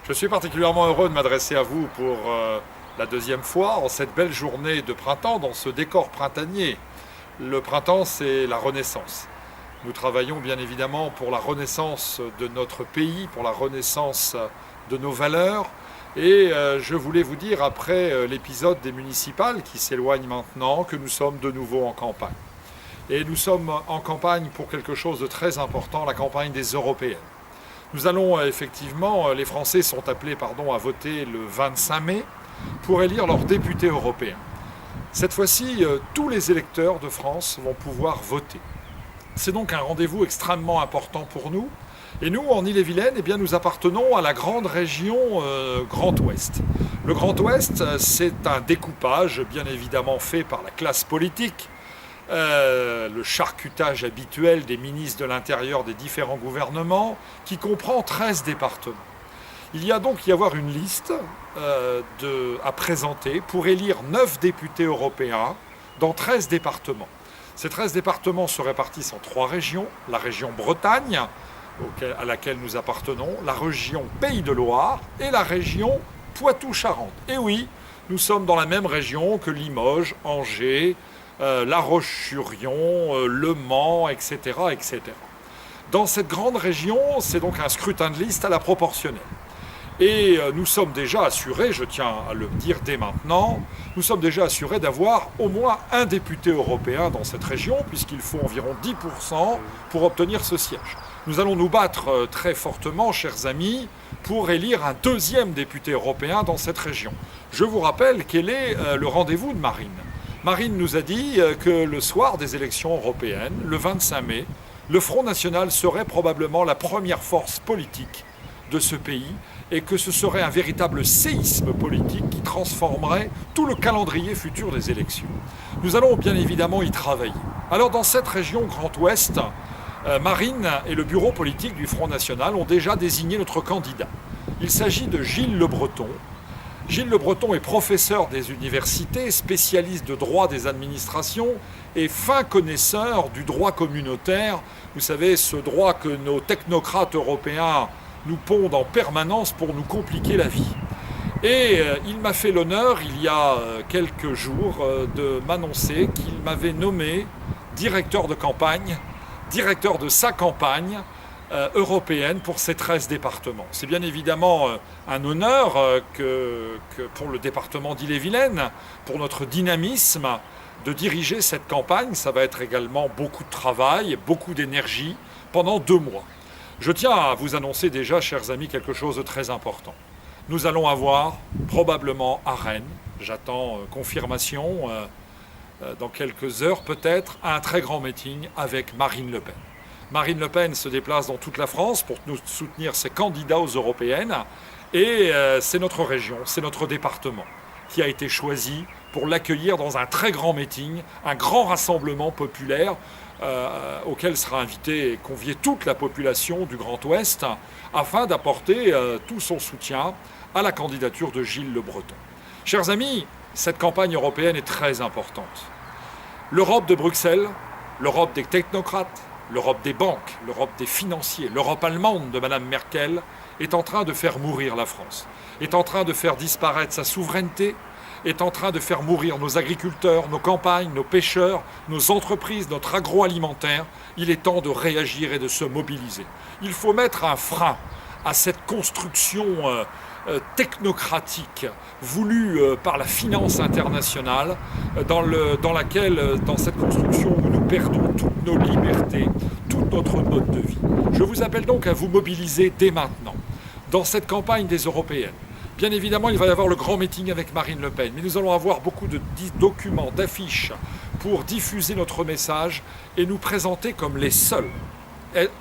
Je suis particulièrement heureux de m'adresser à vous pour la deuxième fois en cette belle journée de printemps dans ce décor printanier. Le printemps, c'est la renaissance. Nous travaillons bien évidemment pour la renaissance de notre pays, pour la renaissance de nos valeurs. Et je voulais vous dire, après l'épisode des municipales qui s'éloigne maintenant, que nous sommes de nouveau en campagne. Et nous sommes en campagne pour quelque chose de très important, la campagne des européennes. Nous allons effectivement, les Français sont appelés à voter le 25 mai pour élire leurs députés européens. Cette fois-ci, tous les électeurs de France vont pouvoir voter. C'est donc un rendez-vous extrêmement important pour nous. Et nous, en Ille-et-Vilaine, nous appartenons à la grande région Grand Ouest. Le Grand Ouest, c'est un découpage bien évidemment fait par la classe politique, le charcutage habituel des ministres de l'Intérieur des différents gouvernements, qui comprend 13 départements. Il y a donc y avoir une liste à présenter pour élire 9 députés européens dans 13 départements. Ces 13 départements se répartissent en 3 régions, la région Bretagne, à laquelle nous appartenons, la région Pays de Loire et la région Poitou-Charentes. Et oui, nous sommes dans la même région que Limoges, Angers, La Roche-sur-Yon, Le Mans, etc., etc. Dans cette grande région, c'est donc un scrutin de liste à la proportionnelle. Et nous sommes déjà assurés, je tiens à le dire dès maintenant, nous sommes déjà assurés d'avoir au moins un député européen dans cette région, puisqu'il faut environ 10% pour obtenir ce siège. Nous allons nous battre très fortement, chers amis, pour élire un deuxième député européen dans cette région. Je vous rappelle quel est le rendez-vous de Marine. Marine nous a dit que le soir des élections européennes, le 25 mai, le Front National serait probablement la première force politique de ce pays et que ce serait un véritable séisme politique qui transformerait tout le calendrier futur des élections. Nous allons bien évidemment y travailler. Alors dans cette région Grand Ouest, Marine et le bureau politique du Front National ont déjà désigné notre candidat. Il s'agit de Gilles Le Breton. Gilles Le Breton est professeur des universités, spécialiste de droit des administrations et fin connaisseur du droit communautaire. Vous savez, ce droit que nos technocrates européens nous pondent en permanence pour nous compliquer la vie. Et il m'a fait l'honneur, il y a quelques jours, de m'annoncer qu'il m'avait nommé directeur de campagne, directeur de sa campagne européenne pour ces 13 départements. C'est bien évidemment un honneur que pour le département d'Ille-et-Vilaine, pour notre dynamisme, de diriger cette campagne. Ça va être également beaucoup de travail, beaucoup d'énergie pendant 2 mois. Je tiens à vous annoncer déjà, chers amis, quelque chose de très important. Nous allons avoir probablement à Rennes, j'attends confirmation dans quelques heures peut-être, un très grand meeting avec Marine Le Pen. Marine Le Pen se déplace dans toute la France pour nous soutenir ses candidats aux européennes et c'est notre région, c'est notre département qui a été choisi pour l'accueillir dans un très grand meeting, un grand rassemblement populaire auquel sera invitée et conviée toute la population du Grand Ouest afin d'apporter tout son soutien à la candidature de Gilles Le Breton. Chers amis, cette campagne européenne est très importante. L'Europe de Bruxelles, l'Europe des technocrates, l'Europe des banques, l'Europe des financiers, l'Europe allemande de Mme Merkel est en train de faire mourir la France, est en train de faire disparaître sa souveraineté, est en train de faire mourir nos agriculteurs, nos campagnes, nos pêcheurs, nos entreprises, notre agroalimentaire. Il est temps de réagir et de se mobiliser. Il faut mettre un frein à cette construction technocratique voulue par la finance internationale dans laquelle, dans cette construction où nous perdons toutes nos libertés, tout notre mode de vie. Je vous appelle donc à vous mobiliser dès maintenant dans cette campagne des européennes. Bien évidemment, il va y avoir le grand meeting avec Marine Le Pen, mais nous allons avoir beaucoup de documents, d'affiches pour diffuser notre message et nous présenter comme les seuls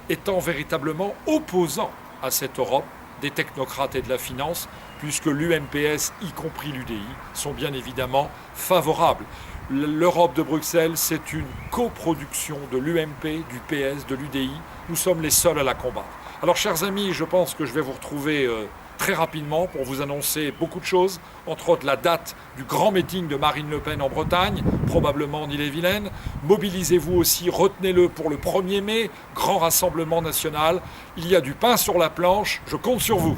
étant véritablement opposants à cette Europe des technocrates et de la finance, puisque l'UMPS, y compris l'UDI, sont bien évidemment favorables. L'Europe de Bruxelles, c'est une coproduction de l'UMP, du PS, de l'UDI. Nous sommes les seuls à la combattre. Alors, chers amis, je pense que je vais vous retrouver très rapidement pour vous annoncer beaucoup de choses, entre autres la date du grand meeting de Marine Le Pen en Bretagne, probablement en Ille-et-Vilaine. Mobilisez-vous aussi, retenez-le pour le 1er mai, grand rassemblement national. Il y a du pain sur la planche, je compte sur vous.